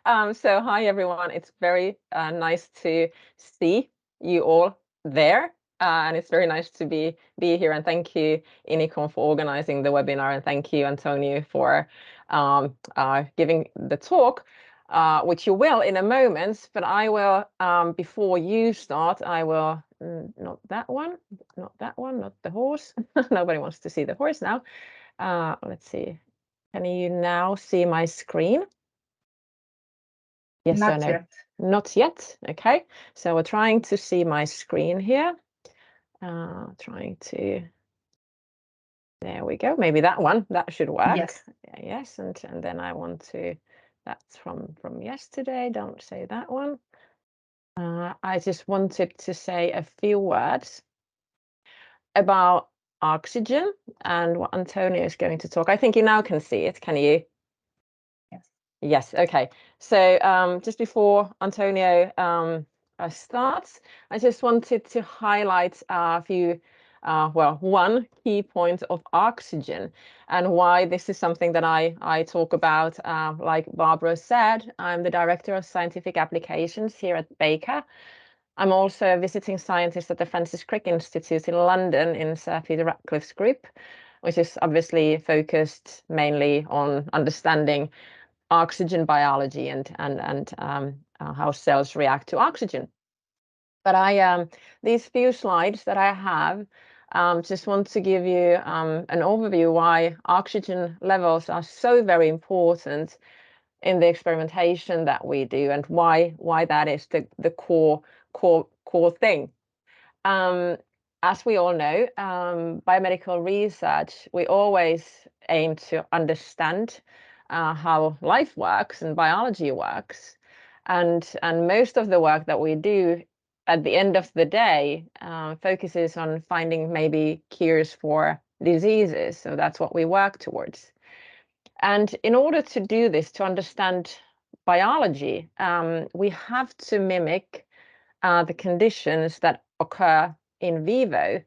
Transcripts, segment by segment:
So hi everyone. It's very nice to see you all there, and it's very nice to be here. And thank you, Inicon, for organizing the webinar, and thank you, Antonio, for giving the talk, which you will in a moment. But I will, before you start, I will not that one, not the horse. Nobody wants to see the horse now. Let's see. Can you now see my screen? Yes or Not no? yet. Not yet. Okay. So we're trying to see my screen here. Trying to. There we go. Maybe that one. That should work. Yes. Yes. And then I want to. That's from yesterday. Don't say that one. I just wanted to say a few words about oxygen and what Antonio is going to talk. I think you now can see it. Can you? Yes. Yes. Okay. So just before Antonio starts, I just wanted to highlight a few, one key point of oxygen and why this is something that I talk about. Like Barbara said, I'm the Director of Scientific Applications here at Baker. I'm also a visiting scientist at the Francis Crick Institute in London in Sir Peter Ratcliffe's group, which is obviously focused mainly on understanding oxygen biology and how cells react to oxygen. But these few slides that I have just want to give you an overview why oxygen levels are so very important in the experimentation that we do and why that is the core thing. As we all know, biomedical research, we always aim to understand how life works and biology works. And most of the work that we do at the end of the day focuses on finding maybe cures for diseases. So that's what we work towards. And in order to do this, to understand biology, we have to mimic the conditions that occur in vivo.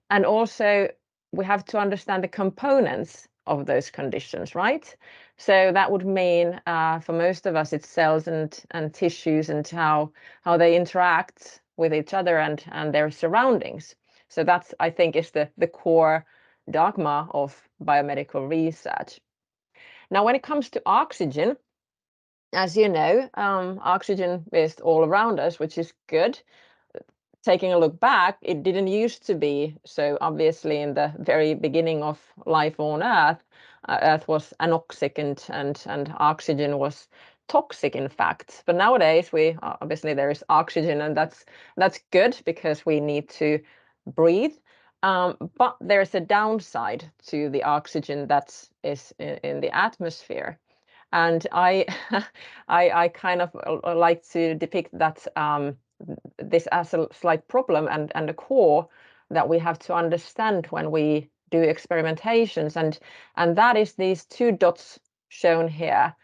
And also, we have to understand the components of those conditions, right? So that would mean for most of us, it's cells and tissues and how they interact with each other and their surroundings. So that's, I think, is the core dogma of biomedical research. Now, when it comes to oxygen, as you know, oxygen is all around us, which is good. Taking a look back, it didn't used to be. So obviously, in the very beginning of life on Earth, Earth was anoxic and oxygen was toxic, in fact. But nowadays, we obviously there is oxygen, and that's good because we need to breathe. But there's a downside to the oxygen that is in the atmosphere. And I, I kind of like to depict that this as a slight problem and a core that we have to understand when we do experimentations, and that is these two dots shown here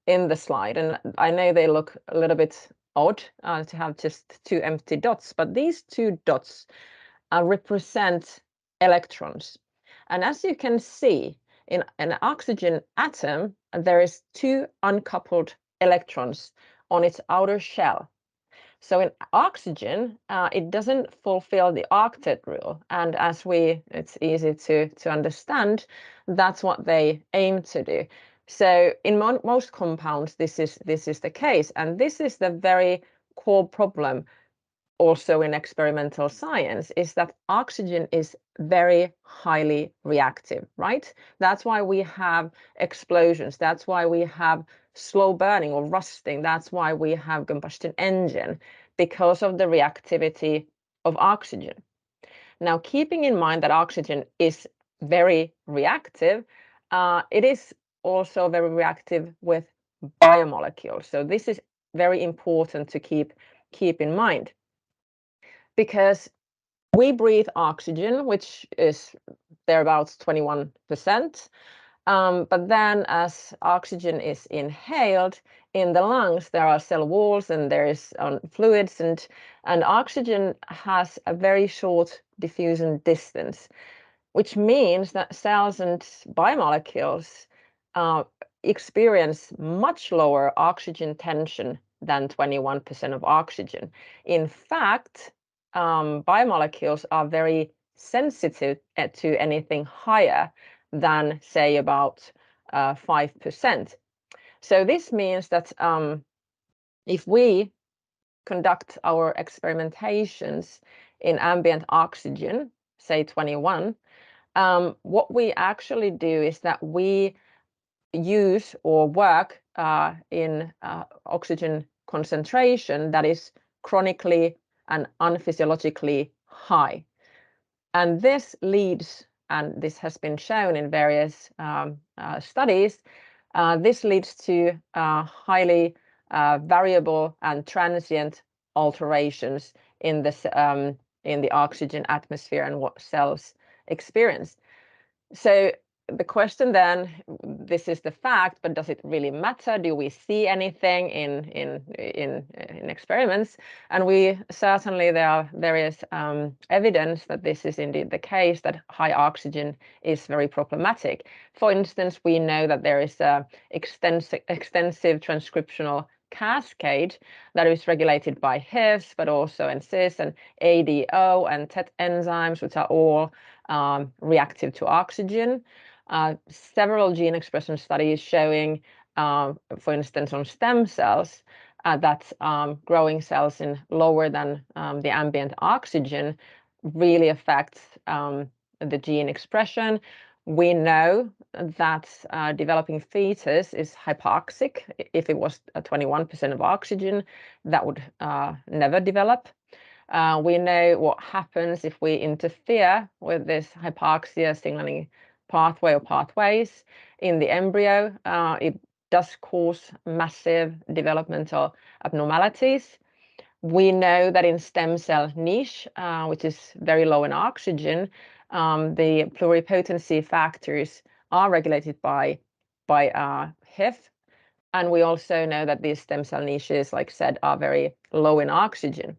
in the slide. And I know they look a little bit odd to have just two empty dots, but these two dots represent electrons. And as you can see, in an oxygen atom, there is two uncoupled electrons on its outer shell. So in oxygen, it doesn't fulfill the octet rule. And as it's easy to understand, that's what they aim to do. So in most compounds, this is the case. And this is the very core problem also in experimental science, is that oxygen is very highly reactive, right? That's why we have explosions. That's why we have slow burning or rusting. That's why we have combustion engine, because of the reactivity of oxygen. Now, keeping in mind that oxygen is very reactive, it is also very reactive with biomolecules. So this is very important to keep in mind, because we breathe oxygen, which is thereabouts 21%. But then as oxygen is inhaled in the lungs, there are cell walls and there is fluids, and oxygen has a very short diffusion distance, which means that cells and biomolecules experience much lower oxygen tension than 21% of oxygen. In fact, biomolecules are very sensitive to anything higher than, say, about 5%. So this means that if we conduct our experimentations in ambient oxygen, say 21, what we actually do is that we use or work in oxygen concentration that is chronically and unphysiologically high. And this leads, and this has been shown in various studies, this leads to highly variable and transient alterations in the oxygen atmosphere and what cells experience. So the question then, this is the fact, but does it really matter? Do we see anything in experiments? And we certainly, there is evidence that this is indeed the case, that high oxygen is very problematic. For instance, we know that there is a extensive transcriptional cascade that is regulated by HIFs, but also NCIS and ADO and TET enzymes, which are all reactive to oxygen. Several gene expression studies showing, for instance, on stem cells, that growing cells in lower than the ambient oxygen really affects the gene expression. We know that developing fetus is hypoxic. If it was 21% of oxygen, that would never develop. We know what happens if we interfere with this hypoxia signaling pathway or pathways in the embryo. It does cause massive developmental abnormalities. We know that in stem cell niche, which is very low in oxygen, the pluripotency factors are regulated by HIF. And we also know that these stem cell niches, like I said, are very low in oxygen.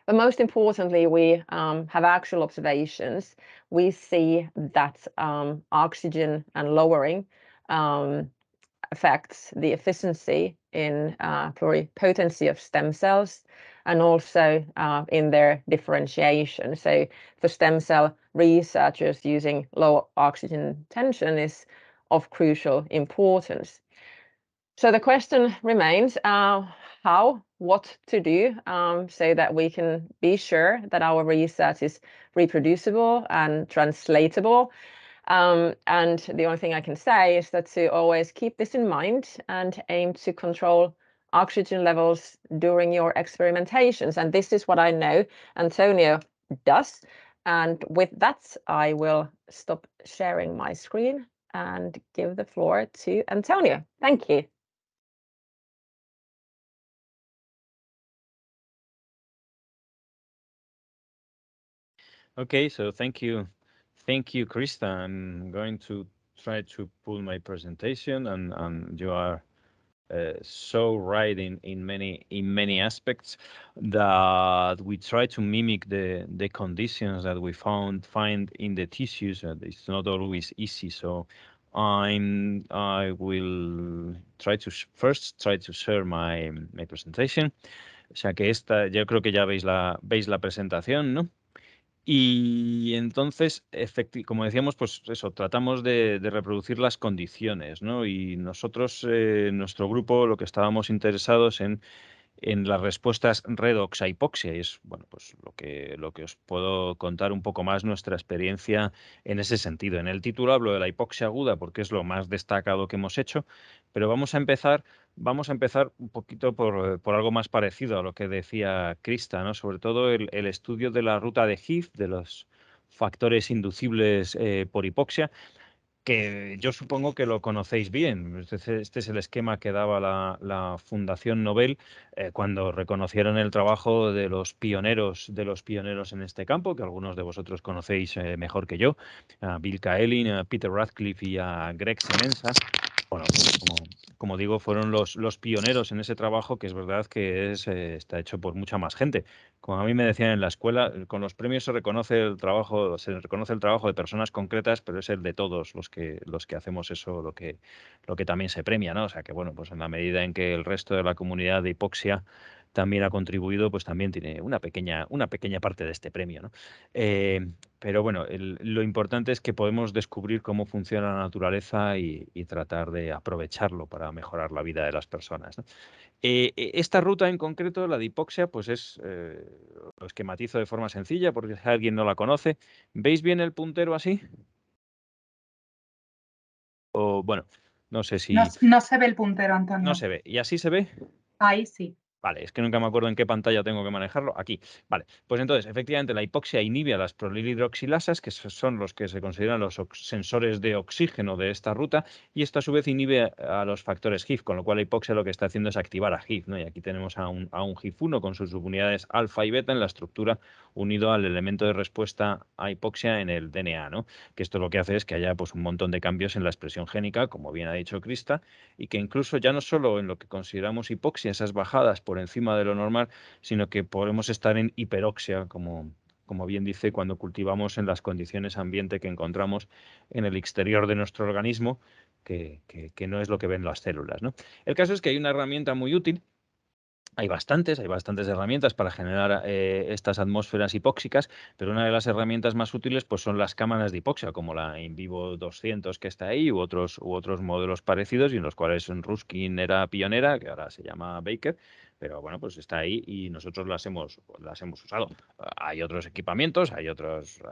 But most importantly, we have actual observations. We see that oxygen and lowering affects the efficiency in pluripotency of stem cells and also in their differentiation. So for stem cell researchers, using low oxygen tension is of crucial importance. So the question remains, what to do so that we can be sure that our research is reproducible and translatable. And the only thing I can say is that to always keep this in mind and aim to control oxygen levels during your experimentations. And this is what I know Antonio does. And with that, I will stop sharing my screen and give the floor to Antonio. Thank you. Okay, so thank you, Krista. I'm going to try to pull my presentation, and you are so right in many aspects that we try to mimic the conditions that we find in the tissues. It's not always easy, so I will try to first share my presentation. O sea que yo creo que ya veis la presentación, ¿no? Y entonces, como decíamos, pues eso, tratamos de reproducir las condiciones, ¿no? Y nosotros, nuestro grupo, lo que estábamos interesados en las respuestas redox a hipoxia, y es, bueno, pues lo que os puedo contar un poco más nuestra experiencia en ese sentido. En el título hablo de la hipoxia aguda porque es lo más destacado que hemos hecho, pero vamos a empezar un poquito por algo más parecido a lo que decía Krista, ¿no? Sobre todo el estudio de la ruta de HIF, de los factores inducibles por hipoxia, que yo supongo que lo conocéis bien. Este es el esquema que daba la Fundación Nobel cuando reconocieron el trabajo de los pioneros en este campo, que algunos de vosotros conocéis mejor que yo, a Bill Kaelin, a Peter Radcliffe y a Greg Semenza. Bueno, como digo, fueron los pioneros en ese trabajo, que es verdad que está hecho por mucha más gente. Como a mí me decían en la escuela, con los premios se reconoce el trabajo de personas concretas, pero es el de todos los que hacemos eso, lo que también se premia, ¿no? O sea que bueno, pues en la medida en que el resto de la comunidad de hipoxia también ha contribuido, pues también tiene una pequeña parte de este premio, ¿no? Pero bueno, lo importante es que podemos descubrir cómo funciona la naturaleza y tratar de aprovecharlo para mejorar la vida de las personas, ¿no? Esta ruta en concreto, la de hipoxia, pues lo esquematizo de forma sencilla porque si alguien no la conoce. ¿Veis bien el puntero así? O bueno, no sé No, si no se ve el puntero, no Antonio. se ve. ¿Y así se ve? Ahí sí. Vale, es que nunca me acuerdo en qué pantalla tengo que manejarlo. Aquí. Vale, pues entonces, efectivamente, la hipoxia inhibe a las prolilhidroxilasas, que son los que se consideran los sensores de oxígeno de esta ruta, y esto a su vez inhibe a los factores HIF, con lo cual la hipoxia lo que está haciendo es activar a HIF, ¿no? Y aquí tenemos a un HIF1 con sus subunidades alfa y beta en la estructura unido al elemento de respuesta a hipoxia en el DNA, ¿no? Que esto lo que hace es que haya pues un montón de cambios en la expresión génica, como bien ha dicho Krista, y que incluso ya no solo en lo que consideramos hipoxia, esas bajadas por encima de lo normal, sino que podemos estar en hiperoxia, como bien dice, cuando cultivamos en las condiciones ambiente que encontramos en el exterior de nuestro organismo, que no es lo que ven las células, ¿no? El caso es que hay una herramienta muy útil. Hay bastantes herramientas para generar estas atmósferas hipóxicas, pero una de las herramientas más útiles pues, son las cámaras de hipoxia, como la InVivo 200 que está ahí, u otros modelos parecidos, y en los cuales Ruskin era pionera, que ahora se llama Baker, pero bueno, pues está ahí y nosotros las hemos usado. Hay otros equipamientos, hay otros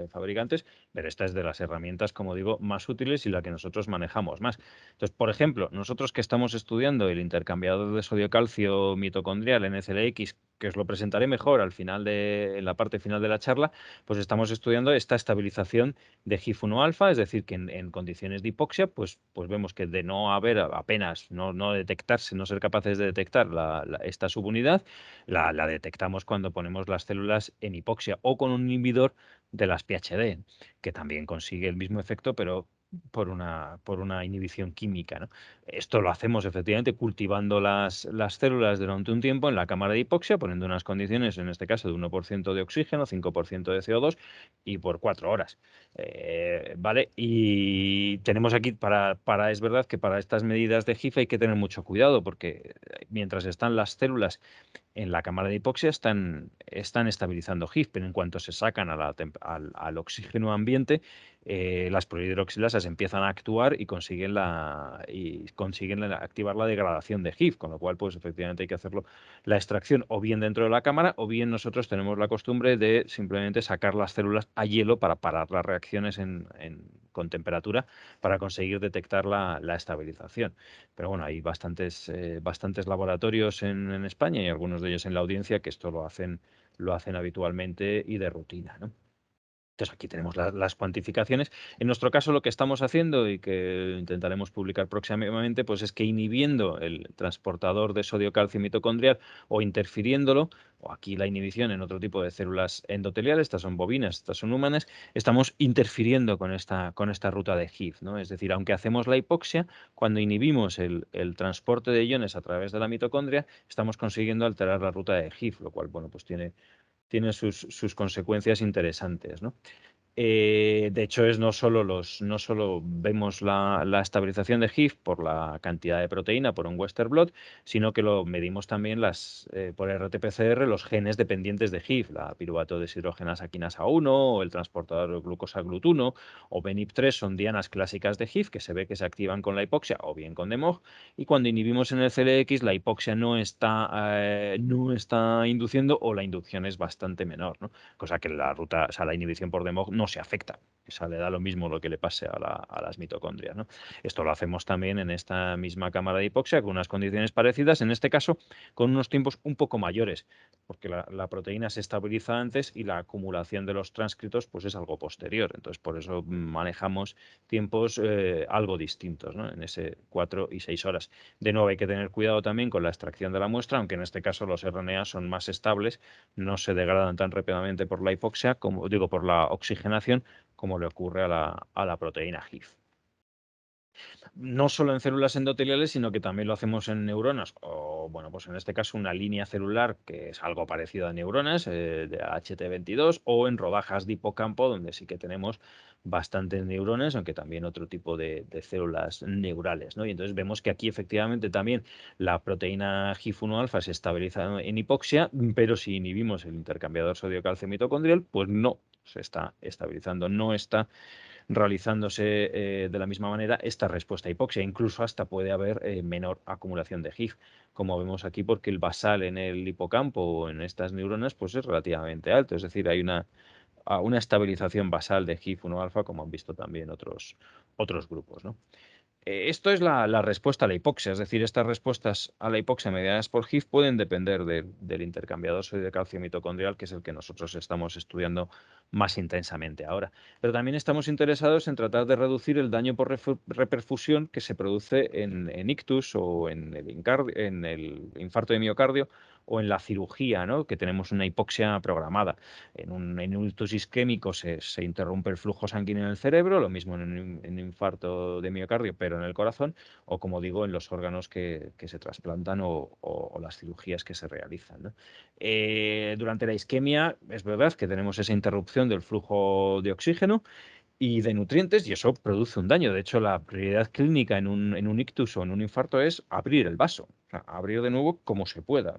fabricantes, pero esta es de las herramientas, como digo, más útiles y la que nosotros manejamos más. Entonces, por ejemplo, nosotros que estamos estudiando el intercambiador de sodio-calcio mitocondrial NCLX, que os lo presentaré mejor en la parte final de la charla, pues estamos estudiando esta estabilización de HIF1 alfa, es decir, que en condiciones de hipoxia, pues vemos que de no haber apenas, no detectarse, no ser capaces de detectar esta subunidad, la detectamos cuando ponemos las células en hipoxia o con un inhibidor de las PHD, que también consigue el mismo efecto, pero por una inhibición química, ¿no? Esto lo hacemos efectivamente cultivando las células durante un tiempo en la cámara de hipoxia, poniendo unas condiciones, en este caso de 1% de oxígeno, 5% de CO2 y por 4 horas. ¿Vale? Y tenemos aquí, es verdad que para estas medidas de HIF hay que tener mucho cuidado porque mientras están las células en la cámara de hipoxia están estabilizando HIF, pero en cuanto se sacan al oxígeno ambiente, las polihidroxilasas empiezan a actuar y consiguen activar la degradación de HIF, con lo cual, pues efectivamente hay que hacerlo la extracción o bien dentro de la cámara o bien nosotros tenemos la costumbre de simplemente sacar las células a hielo para parar las reacciones con temperatura para conseguir detectar la estabilización. Pero bueno, hay bastantes laboratorios en España y algunos de ellos en la audiencia que esto lo hacen habitualmente y de rutina, ¿no? Entonces aquí tenemos las cuantificaciones. En nuestro caso lo que estamos haciendo y que intentaremos publicar próximamente, pues es que inhibiendo el transportador de sodio-calcio mitocondrial o interfiriéndolo, o aquí la inhibición en otro tipo de células endoteliales, estas son bovinas, estas son humanas, estamos interfiriendo con esta ruta de HIF, ¿no? Es decir, aunque hacemos la hipoxia, cuando inhibimos el transporte de iones a través de la mitocondria, estamos consiguiendo alterar la ruta de HIF, lo cual, bueno, pues tiene sus consecuencias interesantes, ¿no? De hecho, no solo vemos la estabilización de HIF por la cantidad de proteína, por un Western blot, sino que lo medimos también por RT-PCR los genes dependientes de HIF, la piruvato deshidrogenasa quinasa 1 o el transportador de glucosa GLUT1 o BENIP3 son dianas clásicas de HIF que se ve que se activan con la hipoxia o bien con DEMOG, y cuando inhibimos en el CLX la hipoxia no está induciendo o la inducción es bastante menor, ¿no? Cosa que la ruta, o sea, la inhibición por DEMOG no se afecta. O sea, le da lo mismo lo que le pase a las mitocondrias, ¿no? Esto lo hacemos también en esta misma cámara de hipoxia con unas condiciones parecidas, en este caso con unos tiempos un poco mayores, porque la proteína se estabiliza antes y la acumulación de los transcritos pues es algo posterior. Entonces, por eso manejamos tiempos algo distintos, ¿no? En ese 4 y 6 horas. De nuevo, hay que tener cuidado también con la extracción de la muestra, aunque en este caso los RNA son más estables, no se degradan tan rápidamente por la hipoxia, como digo, por la oxigenación, como le ocurre a la proteína HIF. No solo en células endoteliales, sino que también lo hacemos en neuronas, o bueno, pues en este caso una línea celular que es algo parecido a neuronas, de HT22, o en rodajas de hipocampo, donde sí que tenemos bastantes neuronas, aunque también otro tipo de células neurales, ¿no? Y entonces vemos que aquí efectivamente también la proteína GIF1 alfa se estabiliza en hipoxia, pero si inhibimos el intercambiador sodio-calcio mitocondrial, pues no se está estabilizando, no está realizándose de la misma manera esta respuesta a hipoxia. Incluso hasta puede haber menor acumulación de GIF, como vemos aquí, porque el basal en el hipocampo o en estas neuronas pues es relativamente alto. Es decir, hay una estabilización basal de GIF1 alfa, como han visto también otros grupos, ¿no? Esto es la respuesta a la hipoxia, es decir, estas respuestas a la hipoxia mediadas por GIF pueden depender del intercambiador sodio de calcio mitocondrial, que es el que nosotros estamos estudiando más intensamente ahora. Pero también estamos interesados en tratar de reducir el daño por reperfusión que se produce en ictus o en el infarto de miocardio o en la cirugía, ¿no? Que tenemos una hipoxia programada. En un ictus isquémico se interrumpe el flujo sanguíneo en el cerebro, lo mismo en un infarto de miocardio, pero en el corazón, o como digo, en los órganos que se trasplantan o las cirugías que se realizan, ¿no? Durante la isquemia es verdad que tenemos esa interrupción del flujo de oxígeno y de nutrientes y eso produce un daño. De hecho, la prioridad clínica en un ictus o en un infarto es abrir el vaso, o sea, abrir de nuevo como se pueda,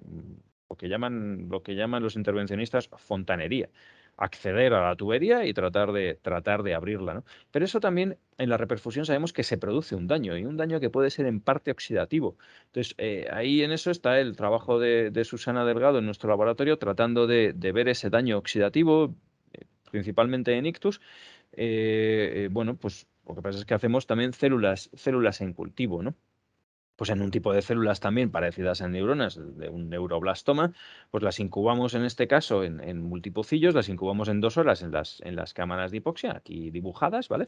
lo que llaman los intervencionistas fontanería, acceder a la tubería y tratar de abrirla, ¿no? Pero eso también en la reperfusión sabemos que se produce un daño y un daño que puede ser en parte oxidativo. Entonces, ahí en eso está el trabajo de Susana Delgado en nuestro laboratorio tratando de ver ese daño oxidativo, principalmente en ictus. Bueno, pues lo que pasa es que hacemos también células en cultivo, ¿no? Pues en un tipo de células también parecidas a neuronas, de un neuroblastoma, pues las incubamos en este caso en multipocillos, las incubamos en 2 horas en las cámaras de hipoxia, aquí dibujadas, ¿vale?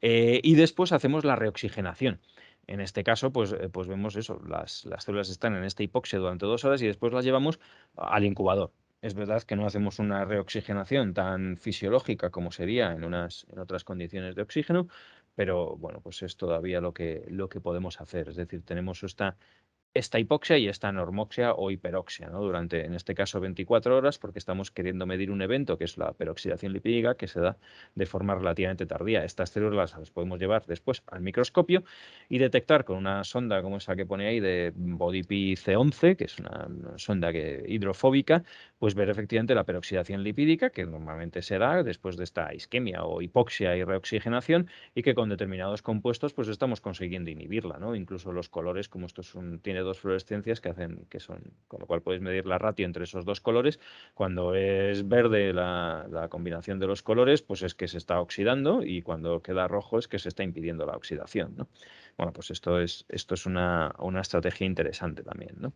Y después hacemos la reoxigenación. En este caso, pues vemos eso, las células están en esta hipoxia durante 2 horas y después las llevamos al incubador. Es verdad que no hacemos una reoxigenación tan fisiológica como sería en otras condiciones de oxígeno, pero bueno, pues es todavía lo que podemos hacer. Es decir, tenemos esta hipoxia y esta normoxia o hiperoxia, ¿no? Durante, en este caso, 24 horas, porque estamos queriendo medir un evento que es la peroxidación lipídica, que se da de forma relativamente tardía. Estas células las podemos llevar después al microscopio y detectar con una sonda como esa que pone ahí de BodyP C11, que es una sonda hidrofóbica, pues ver efectivamente la peroxidación lipídica, que normalmente se da después de esta isquemia o hipoxia y reoxigenación, y que con determinados compuestos pues estamos consiguiendo inhibirla, ¿no? Incluso los colores, como esto tiene 2 fluorescencias con lo cual puedes medir la ratio entre esos 2 colores. Cuando es verde la combinación de los colores, pues es que se está oxidando y cuando queda rojo es que se está impidiendo la oxidación, ¿no? Bueno, pues esto es una estrategia interesante también, ¿no?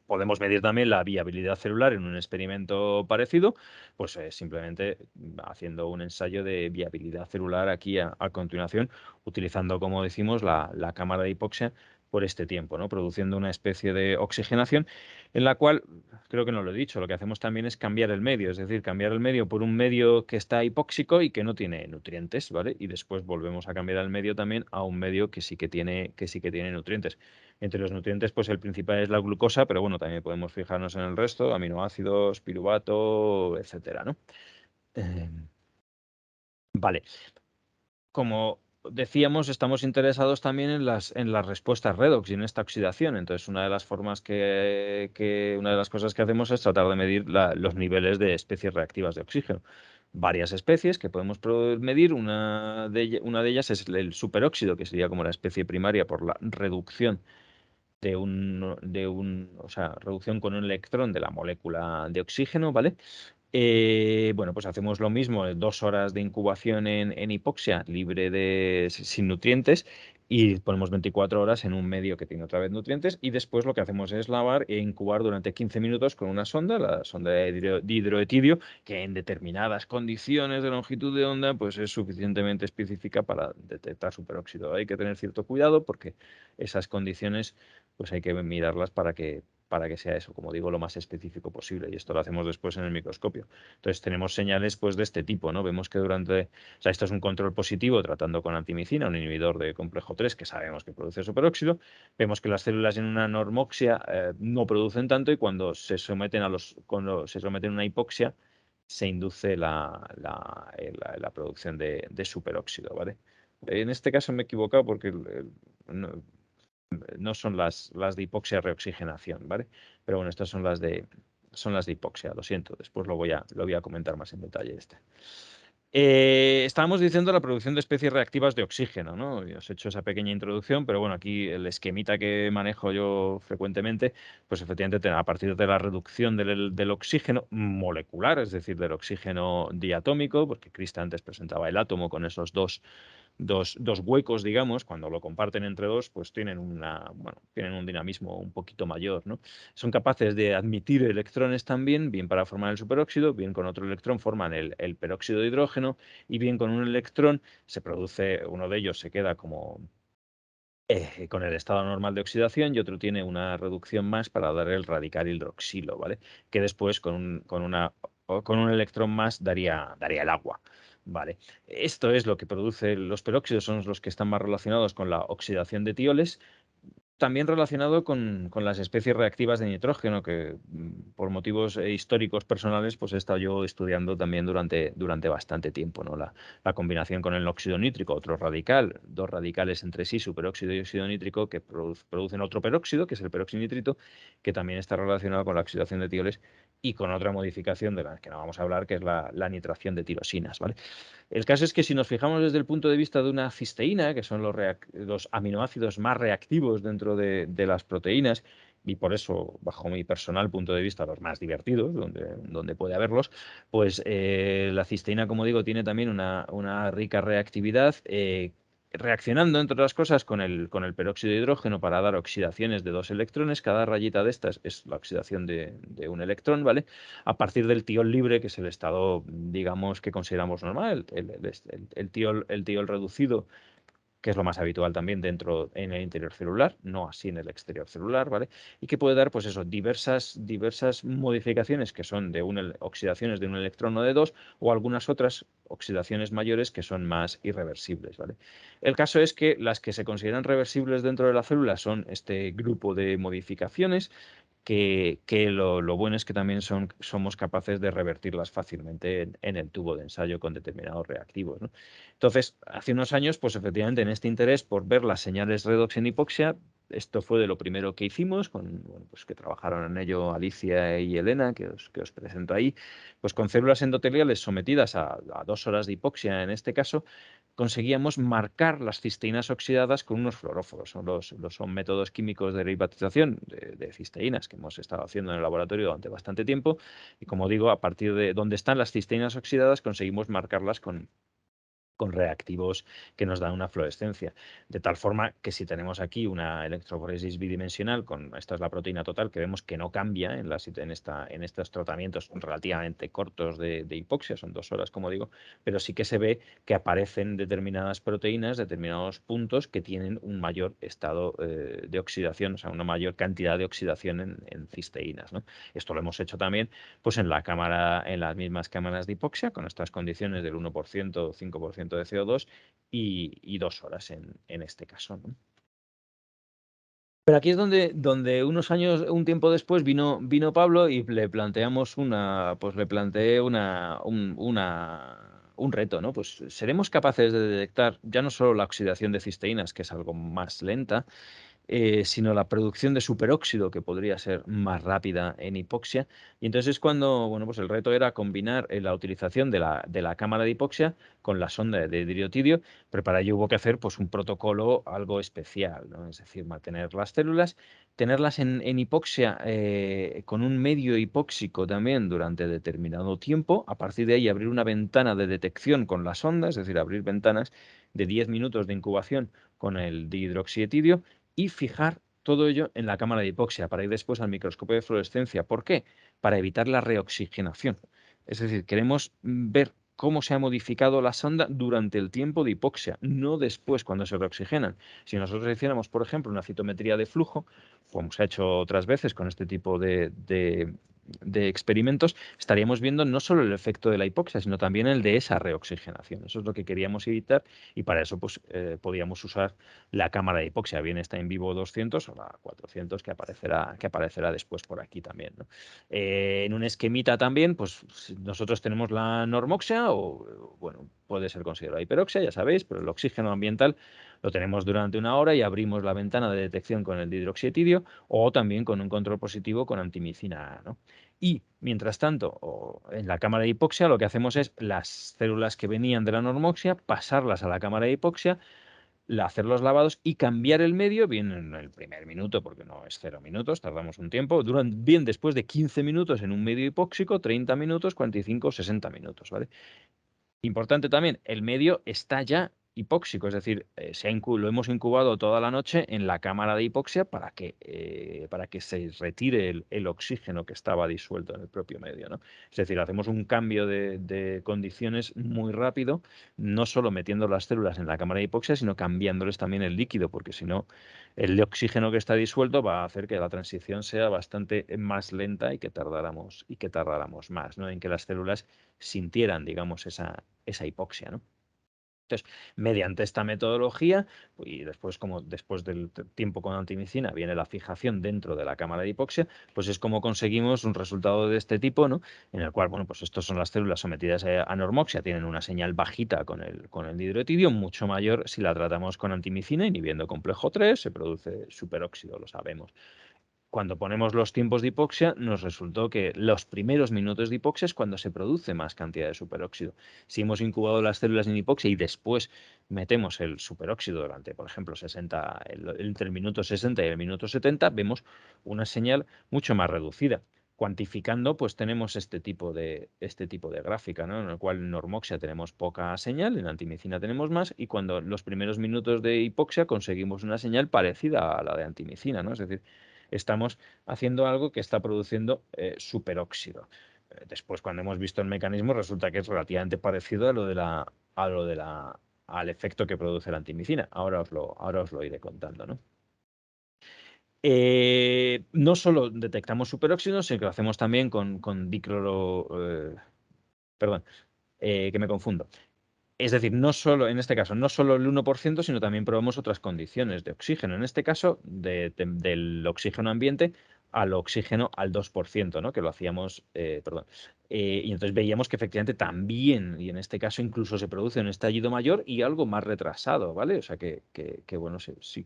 Podemos medir también la viabilidad celular en un experimento parecido, pues simplemente haciendo un ensayo de viabilidad celular aquí a continuación, utilizando, como decimos, la cámara de hipoxia por este tiempo, ¿no? Produciendo una especie de oxigenación en la cual, creo que no lo he dicho, lo que hacemos también es cambiar el medio, es decir, cambiar el medio por un medio que está hipóxico y que no tiene nutrientes, ¿vale? Y después volvemos a cambiar el medio también a un medio que sí que tiene nutrientes. Entre los nutrientes, pues el principal es la glucosa, pero bueno, también podemos fijarnos en el resto, aminoácidos, piruvato, etcétera, ¿no? Eh, vale. Como decíamos, estamos interesados también en las respuestas redox y en esta oxidación. Entonces, una de las formas una de las cosas que hacemos es tratar de medir los niveles de especies reactivas de oxígeno. Varias especies que podemos medir, una de ellas es el superóxido, que sería como la especie primaria por la reducción o sea, reducción con un electrón de la molécula de oxígeno, ¿vale? Bueno, pues hacemos lo mismo, 2 horas de incubación en hipoxia libre sin nutrientes y ponemos 24 horas en un medio que tiene otra vez nutrientes y después lo que hacemos es lavar e incubar durante 15 minutos con una sonda, la sonda de hidroetidio, que en determinadas condiciones de longitud de onda pues es suficientemente específica para detectar superóxido. Hay que tener cierto cuidado porque esas condiciones pues hay que mirarlas para que para que sea eso, como digo, lo más específico posible. Y esto lo hacemos después en el microscopio. Entonces tenemos señales pues de este tipo, ¿no? Vemos que o sea, esto es un control positivo tratando con antimicina, un inhibidor de complejo 3 que sabemos que produce superóxido. Vemos que las células en una normoxia no producen tanto y cuando se someten cuando se someten a una hipoxia se induce la producción de superóxido, ¿vale? En este caso me he equivocado porque no son las de hipoxia reoxigenación, ¿vale? Pero bueno, estas son las de hipoxia, lo siento, después lo voy a comentar más en detalle este. Estábamos diciendo la producción de especies reactivas de oxígeno, ¿no? Y os he hecho esa pequeña introducción, pero bueno, aquí el esquemita que manejo yo frecuentemente, pues efectivamente a partir de la reducción del oxígeno molecular, es decir, del oxígeno diatómico, porque Krista antes presentaba el átomo con esos dos huecos, digamos, cuando lo comparten entre dos, pues tienen tienen un dinamismo un poquito mayor, ¿no? Son capaces de admitir electrones también, bien para formar el superóxido, bien con otro electrón forman el peróxido de hidrógeno y bien con un electrón se produce, uno de ellos se queda como con el estado normal de oxidación y otro tiene una reducción más para dar el radical hidroxilo, ¿vale? Que después con un electrón más daría el agua. Vale, esto es lo que produce los peróxidos, son los que están más relacionados con la oxidación de tioles, también relacionado con las especies reactivas de nitrógeno, que por motivos históricos personales, pues he estado yo estudiando también durante bastante tiempo, ¿no? La combinación con el óxido nítrico, otro radical, dos radicales entre sí, superóxido y óxido nítrico, que producen otro peróxido, que es el peroxinitrito, que también está relacionado con la oxidación de tioles y con otra modificación de la que no vamos a hablar, que es la nitración de tirosinas, ¿vale? El caso es que si nos fijamos desde el punto de vista de una cisteína, que son los aminoácidos más reactivos dentro de las proteínas, y por eso, bajo mi personal punto de vista, los más divertidos, donde puede haberlos, pues la cisteína, como digo, tiene también una rica reactividad. Reaccionando, entre otras cosas, con el peróxido de hidrógeno para dar oxidaciones de dos electrones. Cada rayita de estas es la oxidación de un electrón, ¿vale? A partir del tiol libre, que es el estado, digamos, que consideramos normal, el tiol reducido, que es lo más habitual también en el interior celular, no así en el exterior celular, ¿vale? Y que puede dar, pues eso, diversas modificaciones que son oxidaciones de un electrón o de dos, o algunas otras oxidaciones mayores que son más irreversibles, ¿vale? El caso es que las que se consideran reversibles dentro de la célula son este grupo de modificaciones que lo bueno es que también somos capaces de revertirlas fácilmente en el tubo de ensayo con determinados reactivos, ¿no? Entonces, hace unos años, pues efectivamente, en este interés por ver las señales redox en hipoxia, esto fue de lo primero que hicimos, pues que trabajaron en ello Alicia y Elena, que os presento ahí, pues con células endoteliales sometidas a 2 horas de hipoxia, en este caso, conseguíamos marcar las cisteínas oxidadas con unos fluoróforos. Son métodos químicos de derivatización de cisteínas que hemos estado haciendo en el laboratorio durante bastante tiempo. Y como digo, a partir de donde están las cisteínas oxidadas, conseguimos marcarlas con reactivos que nos dan una fluorescencia. De tal forma que si tenemos aquí una electroforesis bidimensional, esta es la proteína total, que vemos que no cambia en estos tratamientos relativamente cortos de hipoxia, son 2 horas, como digo, pero sí que se ve que aparecen determinadas proteínas, determinados puntos que tienen un mayor estado de oxidación, o sea, una mayor cantidad de oxidación en cisteínas, ¿no? Esto lo hemos hecho también pues en las mismas cámaras de hipoxia, con estas condiciones del 1% o 5% de CO2 y 2 horas en este caso, ¿no? Pero aquí es donde un tiempo después vino Pablo y le planteamos le planteé un reto, ¿no? Pues seremos capaces de detectar ya no solo la oxidación de cisteínas, que es algo más lenta, sino la producción de superóxido, que podría ser más rápida en hipoxia. Y entonces es cuando, bueno, pues el reto era combinar la utilización de la cámara de hipoxia con la sonda de diriotidio, pero para ello hubo que hacer pues un protocolo algo especial, ¿no? Es decir, mantener las células, tenerlas en hipoxia con un medio hipóxico también durante determinado tiempo, a partir de ahí abrir una ventana de detección con la sonda, es decir, abrir ventanas de 10 minutos de incubación con el dihidroxietidio y fijar todo ello en la cámara de hipoxia para ir después al microscopio de fluorescencia. ¿Por qué? Para evitar la reoxigenación. Es decir, queremos ver cómo se ha modificado la sonda durante el tiempo de hipoxia, no después cuando se reoxigenan. Si nosotros hiciéramos, por ejemplo, una citometría de flujo, como se ha hecho otras veces con este tipo de experimentos, estaríamos viendo no solo el efecto de la hipoxia, sino también el de esa reoxigenación. Eso es lo que queríamos evitar y para eso pues, podíamos usar la cámara de hipoxia, bien esta en vivo 200 o la 400 que aparecerá después por aquí también, ¿no? En un esquemita también, pues nosotros tenemos la normoxia o, bueno, puede ser considerada hiperoxia, ya sabéis, pero el oxígeno ambiental lo tenemos durante una hora y abrimos la ventana de detección con el dihidroxietidio o también con un control positivo con antimicina A, ¿no? Y, mientras tanto, en la cámara de hipoxia lo que hacemos es las células que venían de la normoxia, pasarlas a la cámara de hipoxia, hacer los lavados y cambiar el medio, bien en el primer minuto, porque no es 0 minutos, tardamos un tiempo, duran bien después de 15 minutos en un medio hipóxico, 30 minutos, 45, 60 minutos, ¿vale? Importante también, el medio está ya hipóxico, es decir, lo hemos incubado toda la noche en la cámara de hipoxia para que se retire el oxígeno que estaba disuelto en el propio medio, ¿no? Es decir, hacemos un cambio de condiciones muy rápido, no solo metiendo las células en la cámara de hipoxia, sino cambiándoles también el líquido, porque si no, el oxígeno que está disuelto va a hacer que la transición sea bastante más lenta y que tardáramos más, ¿no? En que las células sintieran, digamos, esa hipoxia, ¿no? Entonces, mediante esta metodología, y después, como después del tiempo con antimicina viene la fijación dentro de la cámara de hipoxia, pues es como conseguimos un resultado de este tipo, ¿no? En el cual, bueno, pues estos son las células sometidas a normoxia, tienen una señal bajita con el dihidroetidio, mucho mayor si la tratamos con antimicina, inhibiendo complejo 3, se produce superóxido, lo sabemos. Cuando ponemos los tiempos de hipoxia, nos resultó que los primeros minutos de hipoxia es cuando se produce más cantidad de superóxido. Si hemos incubado las células en hipoxia y después metemos el superóxido durante, por ejemplo, entre el minuto 60 y el minuto 70, vemos una señal mucho más reducida. Cuantificando, pues tenemos este tipo de gráfica, ¿no? En el cual en normoxia tenemos poca señal, en antimicina tenemos más, y cuando los primeros minutos de hipoxia conseguimos una señal parecida a la de antimicina, ¿no? Es decir, estamos haciendo algo que está produciendo superóxido. Después, cuando hemos visto el mecanismo, resulta que es relativamente parecido al efecto que produce la antimicina. Ahora os lo iré contando, ¿no? No solo detectamos superóxidos, sino que lo hacemos también con dicloro. Perdón, que me confundo. Es decir, no solo, en este caso, no solo el 1%, sino también probamos otras condiciones de oxígeno. En este caso, del oxígeno ambiente al oxígeno al 2%, ¿no? Que lo hacíamos, perdón. Y entonces veíamos que efectivamente también, y en este caso incluso se produce un estallido mayor y algo más retrasado, ¿vale? O sea que bueno, sí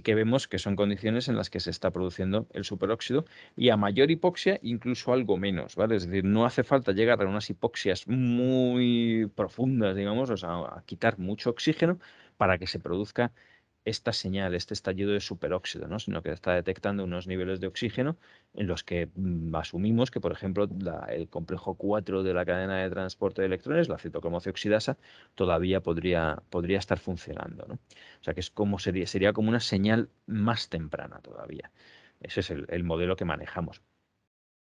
que vemos que son condiciones en las que se está produciendo el superóxido y a mayor hipoxia incluso algo menos, ¿vale? Es decir, no hace falta llegar a unas hipoxias muy profundas, digamos, o sea, a quitar mucho oxígeno para que se produzca esta señal, este estallido de superóxido, ¿no? Sino que está detectando unos niveles de oxígeno en los que asumimos que, por ejemplo, el complejo 4 de la cadena de transporte de electrones, la citocromocioxidasa, todavía podría estar funcionando, ¿no? O sea, que es como sería como una señal más temprana todavía. Ese es el modelo que manejamos.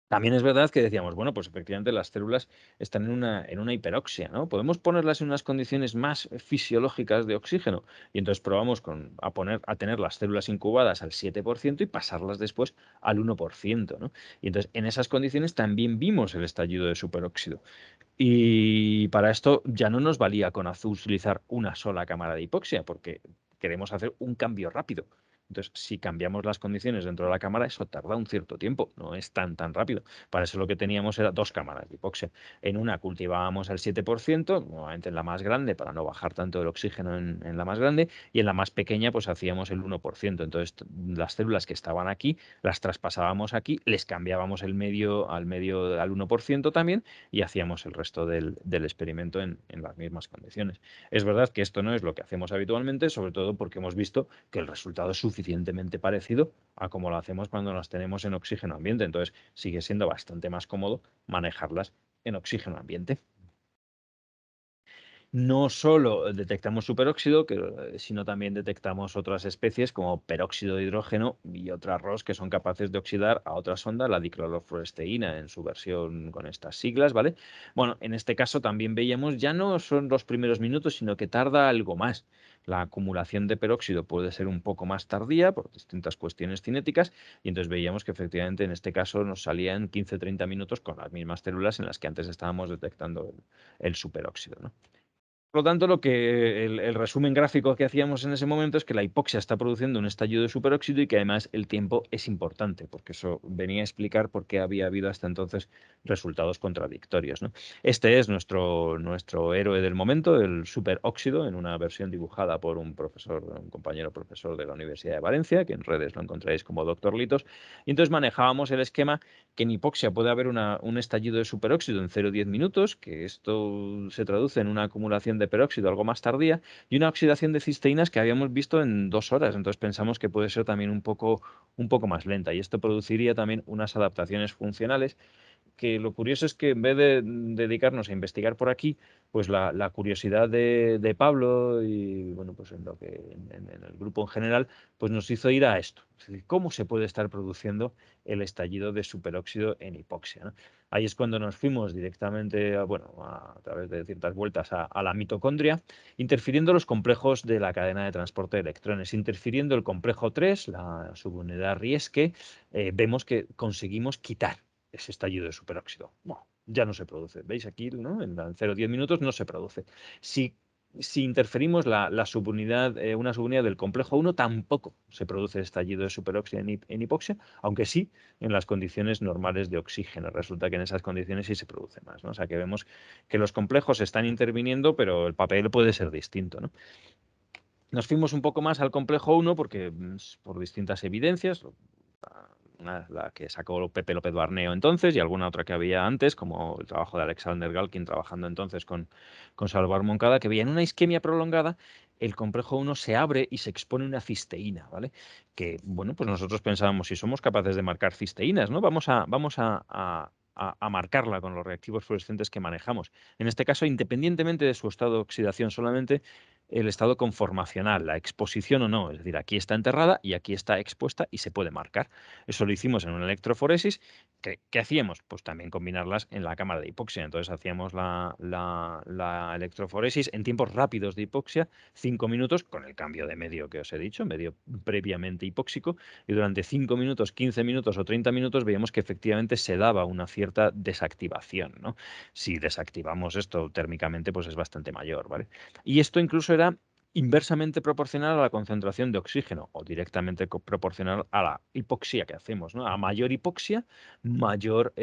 También es verdad que decíamos, bueno, pues efectivamente las células están en una hiperoxia, ¿no? Podemos ponerlas en unas condiciones más fisiológicas de oxígeno. Y entonces probamos a tener las células incubadas al 7% y pasarlas después al 1%, ¿no? Y entonces en esas condiciones también vimos el estallido de superóxido. Y para esto ya no nos valía con utilizar una sola cámara de hipoxia, porque queremos hacer un cambio rápido. Entonces, si cambiamos las condiciones dentro de la cámara, eso tarda un cierto tiempo, no es tan rápido. Para eso lo que teníamos era dos cámaras de hipoxia. En una cultivábamos al 7%, nuevamente en la más grande, para no bajar tanto el oxígeno en la más grande, y en la más pequeña, pues hacíamos el 1%. Entonces, las células que estaban aquí, las traspasábamos aquí, les cambiábamos el medio al 1% también, y hacíamos el resto del experimento en las mismas condiciones. Es verdad que esto no es lo que hacemos habitualmente, sobre todo porque hemos visto que el resultado es suficientemente parecido a como lo hacemos cuando las tenemos en oxígeno ambiente. Entonces sigue siendo bastante más cómodo manejarlas en oxígeno ambiente. no solo detectamos superóxido, sino también detectamos otras especies como peróxido de hidrógeno y otras ROS que son capaces de oxidar a otra sonda, la diclorofluoresteína, en su versión con estas siglas, ¿vale? Bueno, en este caso también veíamos, ya no son los primeros minutos, sino que tarda algo más. La acumulación de peróxido puede ser un poco más tardía por distintas cuestiones cinéticas, y entonces veíamos que efectivamente en este caso nos salían 15-30 minutos con las mismas células en las que antes estábamos detectando el superóxido, ¿no? Por lo tanto, el resumen gráfico que hacíamos en ese momento es que la hipoxia está produciendo un estallido de superóxido y que además el tiempo es importante, porque eso venía a explicar por qué había habido hasta entonces resultados contradictorios, ¿no? Este es nuestro héroe del momento, el superóxido, en una versión dibujada por un profesor, un compañero profesor de la Universidad de Valencia, que en redes lo encontráis como Doctor Litos. Y entonces manejábamos el esquema que en hipoxia puede haber un estallido de superóxido en 0,10 minutos, que esto se traduce en una acumulación de peróxido algo más tardía, y una oxidación de cisteínas que habíamos visto en 2 horas. Entonces pensamos que puede ser también un poco más lenta, y esto produciría también unas adaptaciones funcionales que lo curioso es que en vez de dedicarnos a investigar por aquí, pues la curiosidad de Pablo y bueno, pues en lo que en el grupo en general, pues nos hizo ir a esto. Es decir, cómo se puede estar produciendo el estallido de superóxido en hipoxia, ¿no? Ahí es cuando nos fuimos directamente, bueno, a través de ciertas vueltas a la mitocondria, interfiriendo los complejos de la cadena de transporte de electrones, interfiriendo el complejo 3, la subunidad Riesque, vemos que conseguimos quitar ese estallido de superóxido. Bueno, ya no se produce. ¿Veis aquí, ¿no? En 0,10 minutos no se produce. Si interferimos la subunidad, una subunidad del complejo 1, tampoco se produce estallido de superóxido en hipoxia, aunque sí en las condiciones normales de oxígeno. Resulta que en esas condiciones sí se produce más, ¿no? O sea que vemos que los complejos están interviniendo, pero el papel puede ser distinto, ¿no? Nos fuimos un poco más al complejo 1 porque por distintas evidencias, la que sacó Pepe López Barneo entonces y alguna otra que había antes, como el trabajo de Alexander Galkin trabajando entonces con Salvador Moncada, que veía en una isquemia prolongada el complejo 1 se abre y se expone una cisteína, ¿vale? Que, bueno, pues nosotros pensábamos, si somos capaces de marcar cisteínas, ¿no? Vamos a marcarla con los reactivos fluorescentes que manejamos. En este caso, independientemente de su estado de oxidación, solamente el estado conformacional, la exposición o no. Es decir, aquí está enterrada y aquí está expuesta y se puede marcar. Eso lo hicimos en una electroforesis. ¿Qué hacíamos? Pues también combinarlas en la cámara de hipoxia. Entonces hacíamos la electroforesis en tiempos rápidos de hipoxia, 5 minutos, con el cambio de medio que os he dicho, medio previamente hipóxico, y durante 5 minutos, 15 minutos o 30 minutos veíamos que efectivamente se daba una cierta desactivación, ¿no? Si desactivamos esto térmicamente, pues es bastante mayor, ¿vale? Y esto incluso era inversamente proporcional a la concentración de oxígeno o directamente proporcional a la hipoxia que hacemos, ¿no? A mayor hipoxia, mayor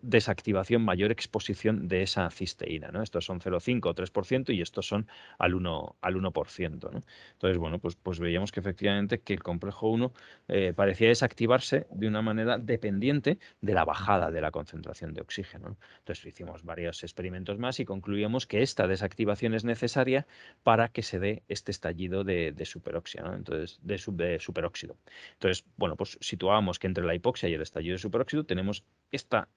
desactivación, mayor exposición de esa cisteína, ¿no? Estos son 0,5 o 3% y estos son al 1%, ¿no? Entonces, bueno, pues veíamos que efectivamente que el complejo 1 parecía desactivarse de una manera dependiente de la bajada de la concentración de oxígeno, ¿no? Entonces hicimos varios experimentos más y concluíamos que esta desactivación es necesaria para que se dé este estallido de superóxido, ¿no? Entonces, de superóxido. Entonces, bueno, pues situábamos que entre la hipoxia y el estallido de superóxido tenemos esta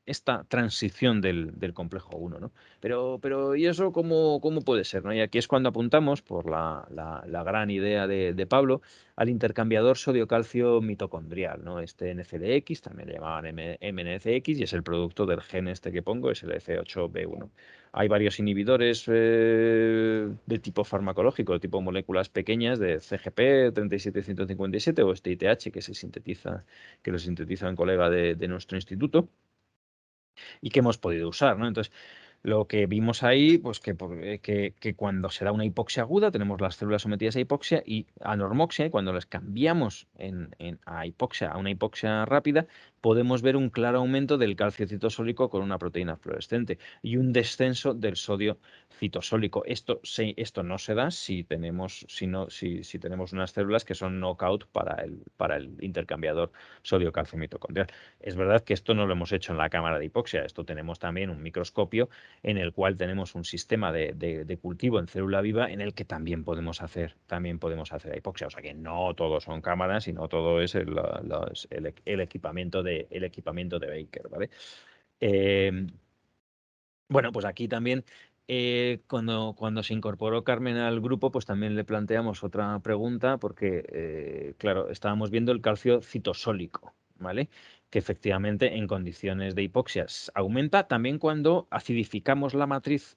transición del complejo 1, ¿no? Pero ¿y eso cómo puede ser, ¿no? Y aquí es cuando apuntamos, por la gran idea de Pablo, al intercambiador sodio-calcio mitocondrial, ¿no? Este NCDX, también le llamaban MNCX, y es el producto del gen este que pongo, es el F8B1. Hay varios inhibidores de tipo farmacológico, de tipo moléculas pequeñas, de CGP 37157 o este ITH que lo sintetiza un colega de nuestro instituto y que hemos podido usar, ¿no? Entonces, lo que vimos ahí, pues que cuando se da una hipoxia aguda, tenemos las células sometidas a hipoxia y a normoxia, y cuando las cambiamos a hipoxia, a una hipoxia rápida, podemos ver un claro aumento del calcio citosólico con una proteína fluorescente y un descenso del sodio citosólico. Esto no se da si tenemos unas células que son knockout para el intercambiador sodio-calcio mitocondrial. Es verdad que esto no lo hemos hecho en la cámara de hipoxia, esto tenemos también un microscopio en el cual tenemos un sistema de cultivo en célula viva en el que también podemos hacer hipoxia. O sea que no todo son cámaras y no todo es el equipamiento de Baker, ¿vale? Eh, bueno, pues aquí también Cuando se incorporó Carmen al grupo, pues también le planteamos otra pregunta, porque, claro, estábamos viendo el calcio citosólico, ¿vale? Que efectivamente en condiciones de hipoxia aumenta también cuando acidificamos la matriz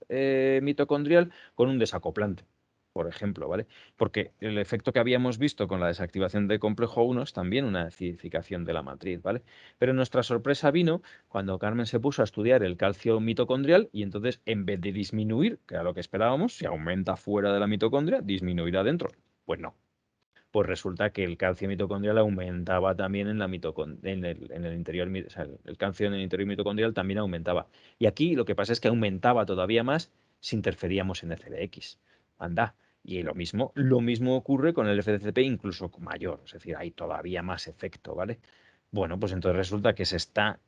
mitocondrial con un desacoplante, por ejemplo, ¿vale? Porque el efecto que habíamos visto con la desactivación del complejo 1 es también una acidificación de la matriz, ¿vale? Pero nuestra sorpresa vino cuando Carmen se puso a estudiar el calcio mitocondrial y entonces en vez de disminuir, que era lo que esperábamos, si aumenta fuera de la mitocondria, disminuirá dentro. Pues no. Pues resulta que el calcio mitocondrial aumentaba también en el interior, o sea, el calcio en el interior mitocondrial también aumentaba. Y aquí lo que pasa es que aumentaba todavía más si interferíamos en FDX. Anda. Y lo mismo ocurre con el FDCP incluso mayor, es decir, hay todavía más efecto, ¿vale? Bueno, pues entonces resulta que está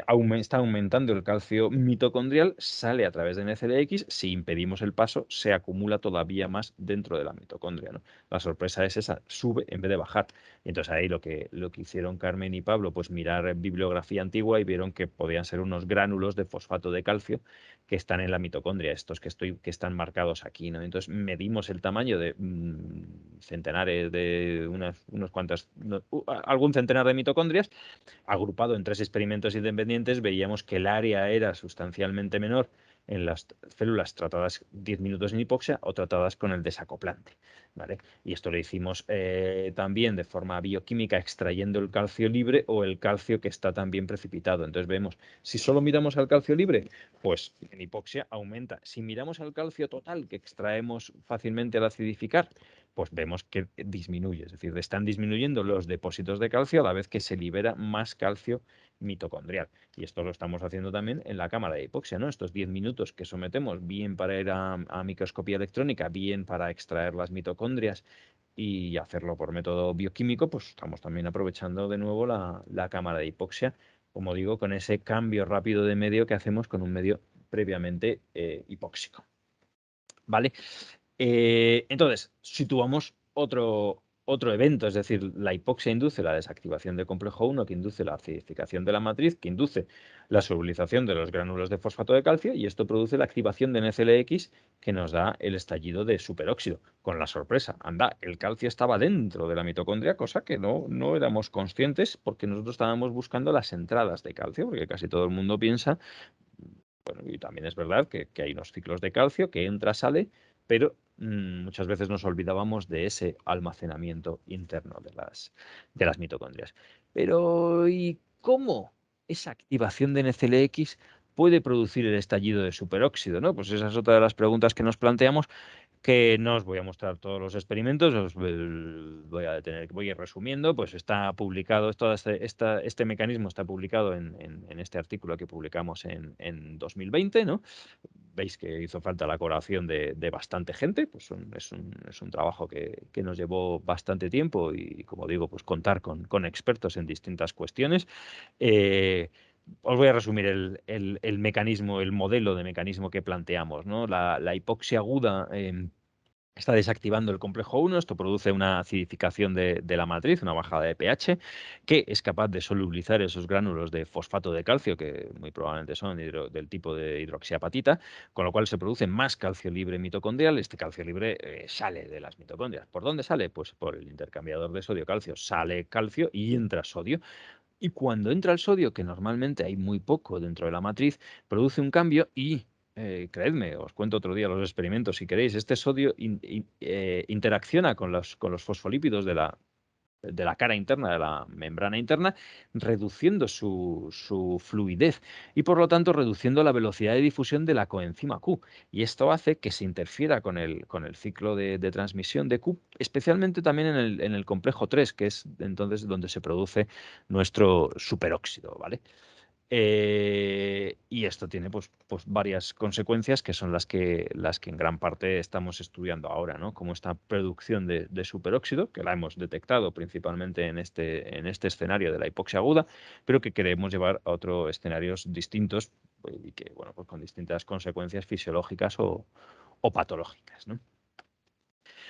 aumentando el calcio mitocondrial, sale a través de NCDX, si impedimos el paso, se acumula todavía más dentro de la mitocondria, ¿no? La sorpresa es esa, sube en vez de bajar. Y entonces ahí lo que hicieron Carmen y Pablo, pues mirar bibliografía antigua y vieron que podían ser unos gránulos de fosfato de calcio que están en la mitocondria, estos que están marcados aquí, ¿no? Entonces medimos el tamaño de centenares de unos cuantas, algún centenar de mitocondrias, agrupado en 3 experimentos independientes, veíamos que el área era sustancialmente menor en las células tratadas 10 minutos en hipoxia o tratadas con el desacoplante, ¿vale? Y esto lo hicimos también de forma bioquímica, extrayendo el calcio libre o el calcio que está también precipitado. Entonces vemos, si solo miramos al calcio libre, pues en hipoxia aumenta. Si miramos al calcio total que extraemos fácilmente al acidificar, pues vemos que disminuye, es decir, están disminuyendo los depósitos de calcio a la vez que se libera más calcio mitocondrial. Y esto lo estamos haciendo también en la cámara de hipoxia, ¿no? Estos 10 minutos que sometemos, bien para ir a microscopía electrónica, bien para extraer las mitocondrias y hacerlo por método bioquímico, pues estamos también aprovechando de nuevo la cámara de hipoxia, como digo, con ese cambio rápido de medio que hacemos con un medio previamente hipóxico. ¿Vale? Entonces, situamos otro evento, es decir, la hipoxia induce la desactivación del complejo 1, que induce la acidificación de la matriz, que induce la solubilización de los gránulos de fosfato de calcio, y esto produce la activación de NCLX, que nos da el estallido de superóxido, con la sorpresa, anda, el calcio estaba dentro de la mitocondria, cosa que no éramos conscientes porque nosotros estábamos buscando las entradas de calcio, porque casi todo el mundo piensa, bueno, y también es verdad que hay unos ciclos de calcio que entra, sale, pero muchas veces nos olvidábamos de ese almacenamiento interno de las mitocondrias. Pero, ¿y cómo esa activación de NCLX puede producir el estallido de superóxido, ¿no? Pues esa es otra de las preguntas que nos planteamos, que no os voy a mostrar todos los experimentos, voy a ir resumiendo, pues está publicado, todo este mecanismo está publicado en este artículo que publicamos en 2020, ¿no? Veis que hizo falta la colaboración de bastante gente, pues es un trabajo que nos llevó bastante tiempo y, como digo, pues contar con expertos en distintas cuestiones. Os voy a resumir el mecanismo, el modelo de mecanismo que planteamos, ¿no? La hipoxia aguda está desactivando el complejo 1, esto produce una acidificación de la matriz, una bajada de pH, que es capaz de solubilizar esos gránulos de fosfato de calcio, que muy probablemente son del tipo de hidroxiapatita, con lo cual se produce más calcio libre mitocondrial. Este calcio libre sale de las mitocondrias. ¿Por dónde sale? Pues por el intercambiador de sodio-calcio. Sale calcio y entra sodio. Y cuando entra el sodio, que normalmente hay muy poco dentro de la matriz, produce un cambio y, creedme, os cuento otro día los experimentos si queréis, este sodio interacciona con los fosfolípidos de la cara interna, de la membrana interna, reduciendo su fluidez y por lo tanto reduciendo la velocidad de difusión de la coenzima Q. Y esto hace que se interfiera con el ciclo de transmisión de Q, especialmente también en el complejo 3, que es entonces donde se produce nuestro superóxido, ¿vale? Y esto tiene pues varias consecuencias que son las que en gran parte estamos estudiando ahora, ¿no? Como esta producción de superóxido, que la hemos detectado principalmente en este escenario de la hipoxia aguda, pero que queremos llevar a otros escenarios distintos y que, bueno, pues con distintas consecuencias fisiológicas o patológicas, ¿no?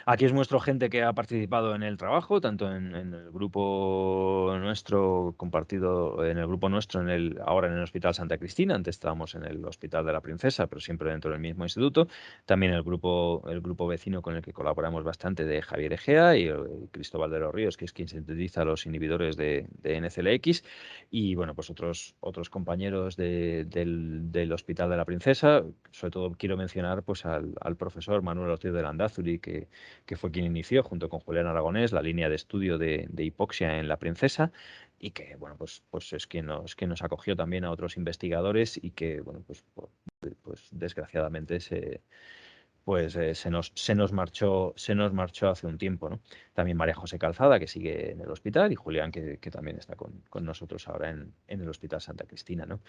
Aquí os muestro gente que ha participado en el trabajo, tanto en el grupo nuestro compartido, en el grupo nuestro, ahora en el Hospital Santa Cristina. Antes estábamos en el Hospital de la Princesa, pero siempre dentro del mismo instituto. También el grupo vecino con el que colaboramos bastante, de Javier Egea y Cristóbal de los Ríos, que es quien sintetiza los inhibidores de NCLX. Y bueno, pues otros compañeros del Hospital de la Princesa. Sobre todo quiero mencionar pues al profesor Manuel Ortiz de Landázuri, que fue quien inició, junto con Julián Aragonés, la línea de estudio de hipoxia en la Princesa, y que bueno, pues es quien nos acogió también a otros investigadores, y que bueno, pues desgraciadamente se nos marchó hace un tiempo, ¿no? También María José Calzada, que sigue en el hospital, y Julián, que también está con nosotros ahora en el Hospital Santa Cristina, ¿no?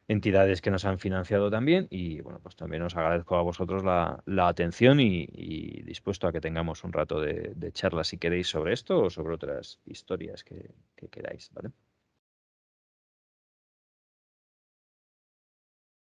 Entidades que nos han financiado también, y bueno, pues también os agradezco a vosotros la atención, y dispuesto a que tengamos un rato de charla, si queréis, sobre esto o sobre otras historias que queráis, ¿vale?